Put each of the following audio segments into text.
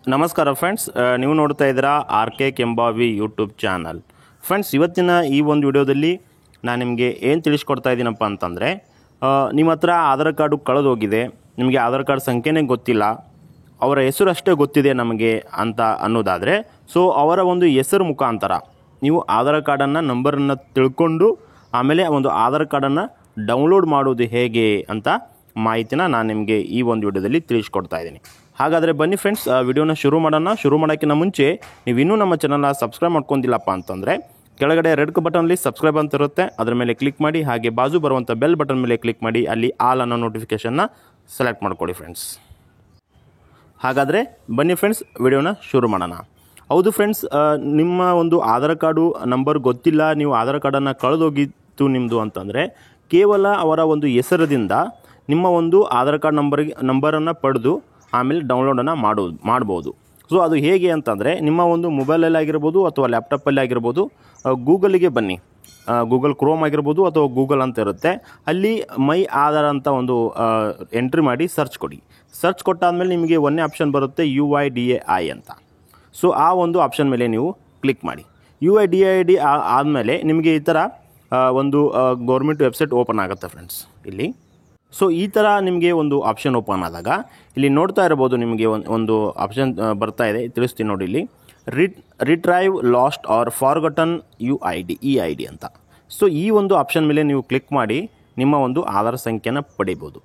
ನಮಸ್ಕಾರ ಫ್ರೆಂಡ್ಸ್, ನೀವು ನೋಡ್ತಾ ಇದ್ದೀರಾ R K Kembavi YouTube channel. Friends, ಇವತ್ತಿನ ಈ ಒಂದು ವಿಡಿಯೋದಲ್ಲಿ ನಾನು ನಿಮಗೆ ಏನು ತಿಳಿಸ್ಕೊಡ್ತಾ ಇದ್ದೀನಪ್ಪ ಅಂತಂದರೆ, ನಿಮ್ಮ ಹತ್ರ ಆಧಾರ್ ಕಾರ್ಡು ಕಳೆದೋಗಿದೆ, ನಿಮಗೆ ಆಧಾರ್ ಕಾರ್ಡ್ ಸಂಖ್ಯೆನೇ ಗೊತ್ತಿಲ್ಲ, ಅವರ ಹೆಸರು ಅಷ್ಟೇ ಗೊತ್ತಿದೆ ನಮಗೆ ಅಂತ ಅನ್ನೋದಾದರೆ, ಸೊ ಅವರ ಒಂದು ಹೆಸರು ಮುಖಾಂತರ ನೀವು ಆಧಾರ್ ಕಾರ್ಡನ್ನು ನಂಬರನ್ನು ತಿಳ್ಕೊಂಡು ಆಮೇಲೆ ಒಂದು ಆಧಾರ್ ಕಾರ್ಡನ್ನು ಡೌನ್ಲೋಡ್ ಮಾಡೋದು ಹೇಗೆ ಅಂತ ಮಾಹಿತಿನ ನಾನು ನಿಮಗೆ ಈ ಒಂದು ವಿಡಿಯೋದಲ್ಲಿ ತಿಳಿಸ್ಕೊಡ್ತಾ ಇದ್ದೀನಿ. ಹಾಗಾದರೆ ಬನ್ನಿ ಫ್ರೆಂಡ್ಸ್, ವಿಡಿಯೋನ ಶುರು ಮಾಡೋಣ. ಶುರು ಮಾಡೋಕ್ಕಿಂತ ಮುಂಚೆ ನೀವು ಇನ್ನೂ ನಮ್ಮ ಚಾನಲ್ನ ಸಬ್ಸ್ಕ್ರೈಬ್ ಮಾಡ್ಕೊಂಡಿಲ್ಲಪ್ಪ ಅಂತಂದರೆ ಕೆಳಗಡೆ ರೆಡ್ ಬಟನ್ಲಿ ಸಬ್ಸ್ಕ್ರೈಬ್ ಅಂತ ಇರುತ್ತೆ, ಅದರ ಮೇಲೆ ಕ್ಲಿಕ್ ಮಾಡಿ. ಹಾಗೆ ಬಾಜು ಬರುವಂಥ ಬೆಲ್ ಬಟನ್ ಮೇಲೆ ಕ್ಲಿಕ್ ಮಾಡಿ, ಅಲ್ಲಿ ಆಲ್ ಅನ್ನೋ ನೋಟಿಫಿಕೇಷನ್ನ ಸೆಲೆಕ್ಟ್ ಮಾಡ್ಕೊಳ್ಳಿ ಫ್ರೆಂಡ್ಸ್. ಹಾಗಾದರೆ ಬನ್ನಿ ಫ್ರೆಂಡ್ಸ್, ವಿಡಿಯೋನ ಶುರು ಮಾಡೋಣ. ಹೌದು ಫ್ರೆಂಡ್ಸ್, ನಿಮ್ಮ ಒಂದು ಆಧಾರ್ ಕಾರ್ಡು ನಂಬರ್ ಗೊತ್ತಿಲ್ಲ, ನೀವು ಆಧಾರ್ ಕಾರ್ಡನ್ನು ಕಳೆದೋಗಿತ್ತು ನಿಮ್ಮದು ಅಂತಂದರೆ ಕೇವಲ ಅವರ ಒಂದು ಹೆಸರದಿಂದ ನಿಮ್ಮ ಒಂದು ಆಧಾರ್ ಕಾರ್ಡ್ ನಂಬರನ್ನು ಪಡೆದು ಆಮೇಲೆ ಡೌನ್ಲೋಡನ್ನು ಮಾಡ್ಬೋದು. ಸೊ ಅದು ಹೇಗೆ ಅಂತಂದರೆ, ನಿಮ್ಮ ಒಂದು ಮೊಬೈಲಲ್ಲಿ ಆಗಿರ್ಬೋದು ಅಥವಾ ಲ್ಯಾಪ್ಟಾಪಲ್ಲಿ ಆಗಿರ್ಬೋದು, ಗೂಗಲಿಗೆ ಬನ್ನಿ. ಗೂಗಲ್ ಕ್ರೋಮ್ ಆಗಿರ್ಬೋದು ಅಥವಾ ಗೂಗಲ್ ಅಂತ ಇರುತ್ತೆ, ಅಲ್ಲಿ ಮೈ ಆಧಾರ್ ಅಂತ ಒಂದು ಎಂಟ್ರಿ ಮಾಡಿ ಸರ್ಚ್ ಕೊಡಿ. ಸರ್ಚ್ ಕೊಟ್ಟಾದಮೇಲೆ ನಿಮಗೆ ಒಂದೇ ಆಪ್ಷನ್ ಬರುತ್ತೆ, UIDAI ಅಂತ. ಸೊ ಆ ಒಂದು ಆಪ್ಷನ್ ಮೇಲೆ ನೀವು ಕ್ಲಿಕ್ ಮಾಡಿ. UIDAI ಆದಮೇಲೆ ನಿಮಗೆ ಈ ಥರ ಒಂದು ಗೌರ್ಮೆಂಟ್ ವೆಬ್ಸೈಟ್ ಓಪನ್ ಆಗುತ್ತೆ ಫ್ರೆಂಡ್ಸ್ ಇಲ್ಲಿ. ಸೊ ಈ ಥರ ನಿಮಗೆ ಒಂದು ಆಪ್ಷನ್ ಓಪನ್ ಆದಾಗ ಇಲ್ಲಿ ನೋಡ್ತಾ ಇರ್ಬೋದು, ನಿಮಗೆ ಒಂದು ಆಪ್ಷನ್ ಬರ್ತಾ ಇದೆ, ತಿಳಿಸ್ತೀನಿ ನೋಡಿ. ಇಲ್ಲಿ retrieve lost or forgotten EID ಅಂತ. ಸೊ ಈ ಒಂದು ಆಪ್ಷನ್ ಮೇಲೆ ನೀವು ಕ್ಲಿಕ್ ಮಾಡಿ ನಿಮ್ಮ ಒಂದು ಆಧಾರ್ ಸಂಖ್ಯೆನ ಪಡಿಬೋದು.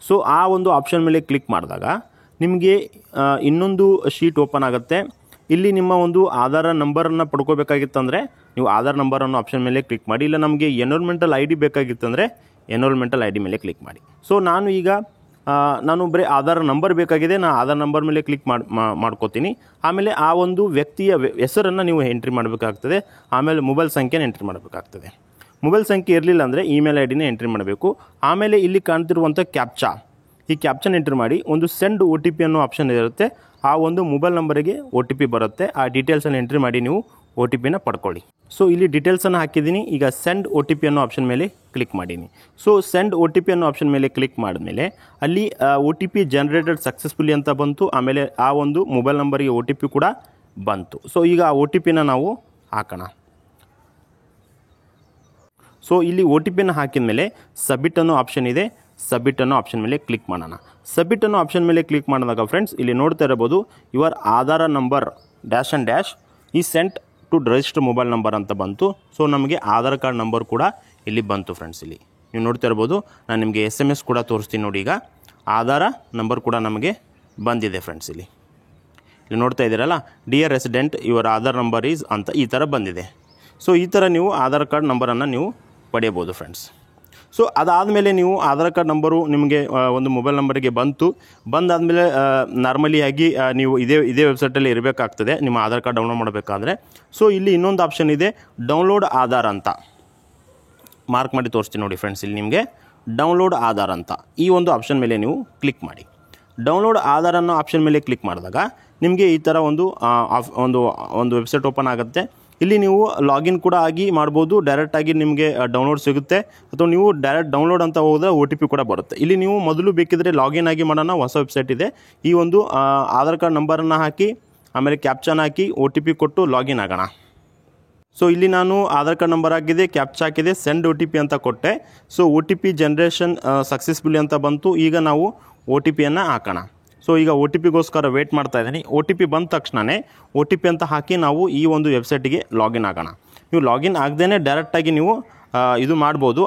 ಸೊ ಆ ಒಂದು ಆಪ್ಷನ್ ಮೇಲೆ ಕ್ಲಿಕ್ ಮಾಡಿದಾಗ ನಿಮಗೆ ಇನ್ನೊಂದು ಶೀಟ್ ಓಪನ್ ಆಗುತ್ತೆ. ಇಲ್ಲಿ ನಿಮ್ಮ ಒಂದು ಆಧಾರ್ ನಂಬರನ್ನು ಪಡ್ಕೋಬೇಕಾಗಿತ್ತಂದರೆ ನೀವು ಆಧಾರ್ ನಂಬರ್ ಅನ್ನೋ ಆಪ್ಷನ್ ಮೇಲೆ ಕ್ಲಿಕ್ ಮಾಡಿ. ಇಲ್ಲ ನಮಗೆ ಎನ್ರೋಲ್ಮೆಂಟಲ್ ID ಬೇಕಾಗಿತ್ತಂದರೆ ಎನ್ರೋಲ್ಮೆಂಟಲ್ ID ಮೇಲೆ ಕ್ಲಿಕ್ ಮಾಡಿ. ಸೊ ನಾನು ಬರೀ ಆಧಾರ್ ನಂಬರ್ ಬೇಕಾಗಿದೆ, ನಾನು ಆಧಾರ್ ನಂಬರ್ ಮೇಲೆ ಕ್ಲಿಕ್ ಮಾಡ್ಕೋತೀನಿ. ಆಮೇಲೆ ಆ ಒಂದು ವ್ಯಕ್ತಿಯ ಹೆಸರನ್ನು ನೀವು ಎಂಟ್ರಿ ಮಾಡಬೇಕಾಗ್ತದೆ. ಆಮೇಲೆ ಮೊಬೈಲ್ ಸಂಖ್ಯೆನ ಎಂಟ್ರಿ ಮಾಡಬೇಕಾಗ್ತದೆ. ಮೊಬೈಲ್ ಸಂಖ್ಯೆ ಇರಲಿಲ್ಲ ಅಂದರೆ ಇಮೇಲ್ ID ಎಂಟ್ರಿ ಮಾಡಬೇಕು. ಆಮೇಲೆ ಇಲ್ಲಿ ಕಾಣ್ತಿರುವಂಥ ಕ್ಯಾಪ್ಚಾ, ಈ ಕ್ಯಾಪ್ಚನ್ ಎಂಟ್ರಿ ಮಾಡಿ ಒಂದು ಸೆಂಡ್ OTP ಅನ್ನೋ ಆಪ್ಷನ್ ಇರುತ್ತೆ. ಆ ಒಂದು ಮೊಬೈಲ್ ನಂಬರಿಗೆ OTP ಬರುತ್ತೆ. ಆ ಡೀಟೇಲ್ಸನ್ನು ಎಂಟ್ರಿ ಮಾಡಿ ನೀವು OTPನ ಪಡ್ಕೊಳ್ಳಿ. ಸೊ ಇಲ್ಲಿ ಡೀಟೇಲ್ಸನ್ನು ಹಾಕಿದ್ದೀನಿ. ಈಗ ಸೆಂಡ್ OTP ಅನ್ನೋ ಆಪ್ಷನ್ ಮೇಲೆ ಕ್ಲಿಕ್ ಮಾಡೀನಿ. ಸೊ ಸೆಂಡ್ OTP ಅನ್ನೋ ಆಪ್ಷನ್ ಮೇಲೆ ಕ್ಲಿಕ್ ಮಾಡಿದ್ಮೇಲೆ ಅಲ್ಲಿ OTP ಜನರೇಟೆಡ್ ಸಕ್ಸಸ್ಫುಲಿ ಅಂತ ಬಂತು. ಆಮೇಲೆ ಆ ಒಂದು ಮೊಬೈಲ್ ನಂಬರಿಗೆ OTP ಕೂಡ ಬಂತು. ಸೊ ಈಗ ಆ OTPನ ನಾವು ಹಾಕೋಣ. ಸೊ ಇಲ್ಲಿ OTPನ ಹಾಕಿದ ಮೇಲೆ ಸಬ್ಮಿಟ್ ಅನ್ನೋ ಆಪ್ಷನ್ ಇದೆ, ಸಬ್ಮಿಟ್ ಅನ್ನೋ ಆಪ್ಷನ್ ಮೇಲೆ ಕ್ಲಿಕ್ ಮಾಡೋಣ. ಸಬ್ಮಿಟ್ ಅನ್ನೋ ಆಪ್ಷನ್ ಮೇಲೆ ಕ್ಲಿಕ್ ಮಾಡಿದಾಗ ಫ್ರೆಂಡ್ಸ್ ಇಲ್ಲಿ ನೋಡ್ತಾ ಇರಬಹುದು, ಯುವರ್ ಆಧಾರ್ ನಂಬರ್ ಡ್ಯಾಶ್ ಈ sent to register mobile number ಅಂತ ಬಂತು. ಸೊ ನಮಗೆ ಆಧಾರ್ ಕಾರ್ಡ್ ನಂಬರ್ ಕೂಡ ಇಲ್ಲಿ ಬಂತು ಫ್ರೆಂಡ್ಸ್. ಇಲ್ಲಿ ನೀವು ನೋಡ್ತಾ ಇರ್ಬೋದು, ನಾನು ನಿಮಗೆ SMS ಕೂಡ ತೋರಿಸ್ತೀನಿ ನೋಡಿ. ಈಗ ಆಧಾರ ನಂಬರ್ ಕೂಡ ನಮಗೆ ಬಂದಿದೆ ಫ್ರೆಂಡ್ಸ್. ಇಲ್ಲಿ ನೋಡ್ತಾ ಇದ್ದೀರಲ್ಲ, dear resident your Aadhaar number is ಅಂತ ಈ ಥರ ಬಂದಿದೆ. ಸೊ ಈ ಥರ ನೀವು ಆಧಾರ್ ಕಾರ್ಡ್ ನಂಬರನ್ನು ನೀವು ಪಡೆಯಬಹುದು ಫ್ರೆಂಡ್ಸ್. ಸೊ ಅದಾದಮೇಲೆ ನೀವು ಆಧಾರ್ ಕಾರ್ಡ್ ನಂಬರು ನಿಮಗೆ ಒಂದು ಮೊಬೈಲ್ ನಂಬರಿಗೆ ಬಂದಾದಮೇಲೆ ನಾರ್ಮಲಿ ಆಗಿ ನೀವು ಇದೇ ವೆಬ್ಸೈಟಲ್ಲಿ ಇರಬೇಕಾಗ್ತದೆ ನಿಮ್ಮ ಆಧಾರ್ ಕಾರ್ಡ್ ಡೌನ್ಲೋಡ್ ಮಾಡಬೇಕಾದ್ರೆ. ಸೊ ಇಲ್ಲಿ ಇನ್ನೊಂದು ಆಪ್ಷನ್ ಇದೆ, ಡೌನ್ಲೋಡ್ ಆಧಾರ್ ಅಂತ. ಮಾರ್ಕ್ ಮಾಡಿ ತೋರಿಸ್ತೀನಿ ನೋಡಿ ಫ್ರೆಂಡ್ಸ್. ಇಲ್ಲಿ ನಿಮಗೆ ಡೌನ್ಲೋಡ್ ಆಧಾರ್ ಅಂತ ಈ ಒಂದು ಆಪ್ಷನ್ ಮೇಲೆ ನೀವು ಕ್ಲಿಕ್ ಮಾಡಿ. ಡೌನ್ಲೋಡ್ ಆಧಾರ್ ಅನ್ನೋ ಆಪ್ಷನ್ ಮೇಲೆ ಕ್ಲಿಕ್ ಮಾಡಿದಾಗ ನಿಮಗೆ ಈ ಥರ ಒಂದು ವೆಬ್ಸೈಟ್ ಓಪನ್ ಆಗುತ್ತೆ. ಇಲ್ಲಿ ನೀವು ಲಾಗಿನ್ ಕೂಡ ಆಗಿ ಮಾಡ್ಬೋದು, ಡೈರೆಕ್ಟಾಗಿ ನಿಮಗೆ ಡೌನ್ಲೋಡ್ ಸಿಗುತ್ತೆ. ಅಥವಾ ನೀವು ಡೈರೆಕ್ಟ್ ಡೌನ್ಲೋಡ್ ಅಂತ ಹೋದರೆ OTP ಕೂಡ ಬರುತ್ತೆ. ಇಲ್ಲಿ ನೀವು ಮೊದಲು ಬೇಕಿದ್ರೆ ಲಾಗಿನ್ ಆಗಿ ಮಾಡೋಣ, ಹೊಸ ವೆಬ್ಸೈಟ್ ಇದೆ. ಈ ಒಂದು ಆಧಾರ್ ಕಾರ್ಡ್ ನಂಬರನ್ನು ಹಾಕಿ ಆಮೇಲೆ ಕ್ಯಾಪ್ಚಾನ ಹಾಕಿ OTP ಕೊಟ್ಟು ಲಾಗಿನ್ ಆಗೋಣ. ಸೊ ಇಲ್ಲಿ ನಾನು ಆಧಾರ್ ಕಾರ್ಡ್ ನಂಬರ್ ಹಾಕಿದೆ, ಕ್ಯಾಪ್ಚಾ ಹಾಕಿದೆ, ಸೆಂಡ್ OTP ಅಂತ ಕೊಟ್ಟೆ. ಸೊ OTP ಜನರೇಷನ್ ಸಕ್ಸಸ್ಫುಲಿ ಅಂತ ಬಂತು. ಈಗ ನಾವು OTPಯನ್ನು ಹಾಕೋಣ. ಸೊ ಈಗ OTPಗೋಸ್ಕರ ವೇಟ್ ಮಾಡ್ತಾ ಇದ್ದೀನಿ. OTP ಬಂದ ತಕ್ಷಣವೇ OTP ಅಂತ ಹಾಕಿ ನಾವು ಈ ಒಂದು ವೆಬ್ಸೈಟಿಗೆ ಲಾಗಿನ್ ಆಗೋಣ. ನೀವು ಲಾಗಿನ್ ಆಗದೇ ಡೈರೆಕ್ಟಾಗಿ ನೀವು ಇದು ಮಾಡ್ಬೋದು,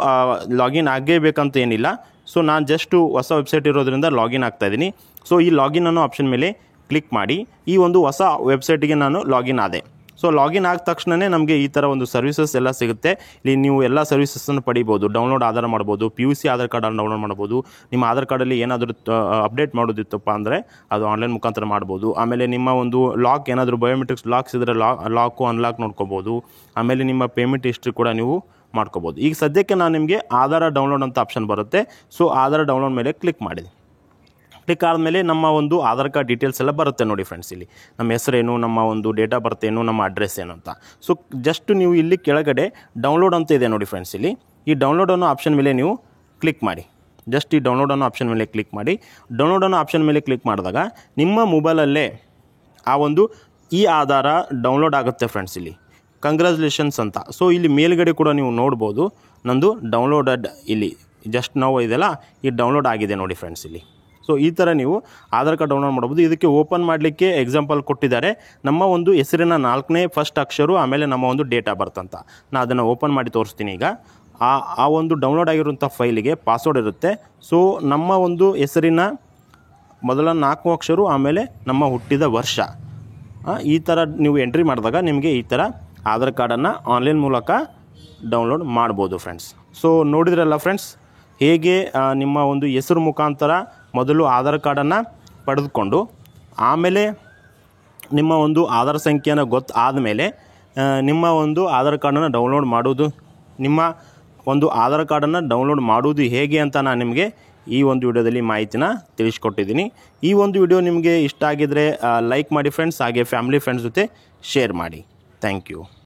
ಲಾಗಿನ್ ಆಗಬೇಕಂತ ಏನಿಲ್ಲ. ಸೊ ನಾನು ಜಸ್ಟು ಹೊಸ ವೆಬ್ಸೈಟ್ ಇರೋದ್ರಿಂದ ಲಾಗಿನ್ ಆಗ್ತಾಯಿದ್ದೀನಿ. ಸೊ ಈ ಲಾಗಿನ್ ಅನ್ನೋ ಆಪ್ಷನ್ ಮೇಲೆ ಕ್ಲಿಕ್ ಮಾಡಿ ಈ ಒಂದು ಹೊಸ ವೆಬ್ಸೈಟಿಗೆ ನಾನು ಲಾಗಿನ್ ಆದೆ. ಸೊ ಲಾಗಿನ್ ಆದ ತಕ್ಷಣವೇ ನಮಗೆ ಈ ಥರ ಒಂದು ಸರ್ವಿಸಸ್ ಎಲ್ಲ ಸಿಗುತ್ತೆ. ಇಲ್ಲಿ ನೀವು ಎಲ್ಲ ಸರ್ವಿಸಸ್ಸನ್ನು ಪಡಿಬೋದು. ಡೌನ್ಲೋಡ್ ಆಧಾರ್ ಮಾಡ್ಬೋದು, PUC ಆಧಾರ್ ಕಾರ್ಡನ್ನು ಡೌನ್ಲೋಡ್ ಮಾಡ್ಬೋದು. ನಿಮ್ಮ ಆಧಾರ್ ಕಾರ್ಡಲ್ಲಿ ಏನಾದರೂ ಅಪ್ಡೇಟ್ ಮಾಡೋದಿತ್ತಪ್ಪ ಅಂದರೆ ಅದು ಆನ್ಲೈನ್ ಮುಖಾಂತರ ಮಾಡ್ಬೋದು. ಆಮೇಲೆ ನಿಮ್ಮ ಒಂದು ಲಾಕ್ ಏನಾದರೂ ಬಯೋಮೆಟ್ರಿಕ್ಸ್ ಲಾಕ್ಸ್ ಇದ್ದರೆ ಲಾಕು ಅನ್ಲಾಕ್ ನೋಡ್ಕೋಬೋದು. ಆಮೇಲೆ ನಿಮ್ಮ ಪೇಮೆಂಟ್ ಹಿಸ್ಟ್ರಿ ಕೂಡ ನೀವು ಮಾಡ್ಕೋಬೋದು. ಈಗ ಸದ್ಯಕ್ಕೆ ನಾನು ನಿಮಗೆ ಆಧಾರ ಡೌನ್ಲೋಡ್ ಅಂತ ಆಪ್ಷನ್ ಬರುತ್ತೆ. ಸೊ ಆಧಾರ ಡೌನ್ಲೋಡ್ ಮೇಲೆ ಕ್ಲಿಕ್ ಮಾಡಿದೆ. ಕ್ಲಿಕ್ ಆದಮೇಲೆ ನಮ್ಮ ಒಂದು ಆಧಾರ್ ಕಾರ್ಡ್ ಡೀಟೇಲ್ಸ್ ಎಲ್ಲ ಬರುತ್ತೆ ನೋಡಿ ಫ್ರೆಂಡ್ಸ್. ಇಲ್ಲಿ ನಮ್ಮ ಹೆಸರೇನು, ನಮ್ಮ ಒಂದು ಡೇಟ್ ಆಫ್ ಬರ್ತ್ ಏನು, ನಮ್ಮ ಅಡ್ರೆಸ್ ಏನು ಅಂತ. ಸೊ ಜಸ್ಟ್ ನೀವು ಇಲ್ಲಿ ಕೆಳಗಡೆ ಡೌನ್ಲೋಡ್ ಅಂತ ಇದೆ ನೋಡಿ ಫ್ರೆಂಡ್ಸ್. ಇಲ್ಲಿ ಈ ಡೌನ್ಲೋಡ್ ಅನ್ನೋ ಆಪ್ಷನ್ ಮೇಲೆ ನೀವು ಕ್ಲಿಕ್ ಮಾಡಿ. ಜಸ್ಟ್ ಈ ಡೌನ್ಲೋಡ್ ಅನ್ನೋ ಆಪ್ಷನ್ ಮೇಲೆ ಕ್ಲಿಕ್ ಮಾಡಿ. ಡೌನ್ಲೋಡ್ ಅನ್ನೋ ಆಪ್ಷನ್ ಮೇಲೆ ಕ್ಲಿಕ್ ಮಾಡಿದಾಗ ನಿಮ್ಮ ಮೊಬೈಲಲ್ಲೇ ಆ ಒಂದು ಈ ಆಧಾರ ಡೌನ್ಲೋಡ್ ಆಗುತ್ತೆ ಫ್ರೆಂಡ್ಸ್. ಇಲ್ಲಿ ಕಂಗ್ರ್ಯಾಚುಲೇಷನ್ಸ್ ಅಂತ. ಸೊ ಇಲ್ಲಿ ಮೇಲ್ಗಡೆ ಕೂಡ ನೀವು ನೋಡ್ಬೋದು ನಂದು ಡೌನ್ಲೋಡೆಡ್, ಇಲ್ಲಿ ಜಸ್ಟ್ ನಾವು ಇದೆಲ್ಲ ಈ ಡೌನ್ಲೋಡ್ ಆಗಿದೆ ನೋಡಿ ಫ್ರೆಂಡ್ಸ್ ಇಲ್ಲಿ. ಸೊ ಈ ಥರ ನೀವು ಆಧಾರ್ ಕಾರ್ಡ್ ಡೌನ್ಲೋಡ್ ಮಾಡ್ಬೋದು. ಇದಕ್ಕೆ ಓಪನ್ ಮಾಡಲಿಕ್ಕೆ ಎಕ್ಸಾಂಪಲ್ ಕೊಟ್ಟಿದ್ದಾರೆ, ನಮ್ಮ ಒಂದು ಹೆಸರಿನ 4ನೇ ಫಸ್ಟ್ ಅಕ್ಷರ, ಆಮೇಲೆ ನಮ್ಮ ಒಂದು ಡೇಟ್ ಆಫ್ ಬರ್ತ್ ಅಂತ. ನಾನು ಅದನ್ನು ಓಪನ್ ಮಾಡಿ ತೋರಿಸ್ತೀನಿ ಈಗ. ಆ ಒಂದು ಡೌನ್ಲೋಡ್ ಆಗಿರುವಂಥ ಫೈಲಿಗೆ ಪಾಸ್ವರ್ಡ್ ಇರುತ್ತೆ. ಸೊ ನಮ್ಮ ಒಂದು ಹೆಸರಿನ ಮೊದಲ 4 ಅಕ್ಷರ, ಆಮೇಲೆ ನಮ್ಮ ಹುಟ್ಟಿದ ವರ್ಷ, ಈ ಥರ ನೀವು ಎಂಟ್ರಿ ಮಾಡಿದಾಗ ನಿಮಗೆ ಈ ಥರ ಆಧಾರ್ ಕಾರ್ಡನ್ನು ಆನ್ಲೈನ್ ಮೂಲಕ ಡೌನ್ಲೋಡ್ ಮಾಡ್ಬೋದು ಫ್ರೆಂಡ್ಸ್. ಸೊ ನೋಡಿದ್ರಲ್ಲ ಫ್ರೆಂಡ್ಸ್, ಹೇಗೆ ನಿಮ್ಮ ಒಂದು ಹೆಸರು ಮುಖಾಂತರ ಮೊದಲು ಆಧಾರ್ ಕಾರ್ಡನ್ನು ಪಡೆದುಕೊಂಡು ಆಮೇಲೆ ನಿಮ್ಮ ಒಂದು ಆಧಾರ್ ಸಂಖ್ಯೆಯನ್ನು ಗೊತ್ತಾದಮೇಲೆ ನಿಮ್ಮ ಒಂದು ಆಧಾರ್ ಕಾರ್ಡನ್ನು ಡೌನ್ಲೋಡ್ ಮಾಡೋದು, ನಿಮ್ಮ ಒಂದು ಆಧಾರ್ ಕಾರ್ಡನ್ನು ಡೌನ್ಲೋಡ್ ಮಾಡೋದು ಹೇಗೆ ಅಂತ ನಾನು ನಿಮಗೆ ಈ ಒಂದು ವಿಡಿಯೋದಲ್ಲಿ ಮಾಹಿತಿನ ತಿಳಿಸ್ಕೊಟ್ಟಿದ್ದೀನಿ. ಈ ಒಂದು ವಿಡಿಯೋ ನಿಮಗೆ ಇಷ್ಟ ಆಗಿದ್ದರೆ ಲೈಕ್ ಮಾಡಿ ಫ್ರೆಂಡ್ಸ್, ಹಾಗೆ ಫ್ಯಾಮಿಲಿ ಫ್ರೆಂಡ್ಸ್ ಜೊತೆ ಶೇರ್ ಮಾಡಿ. Thank you.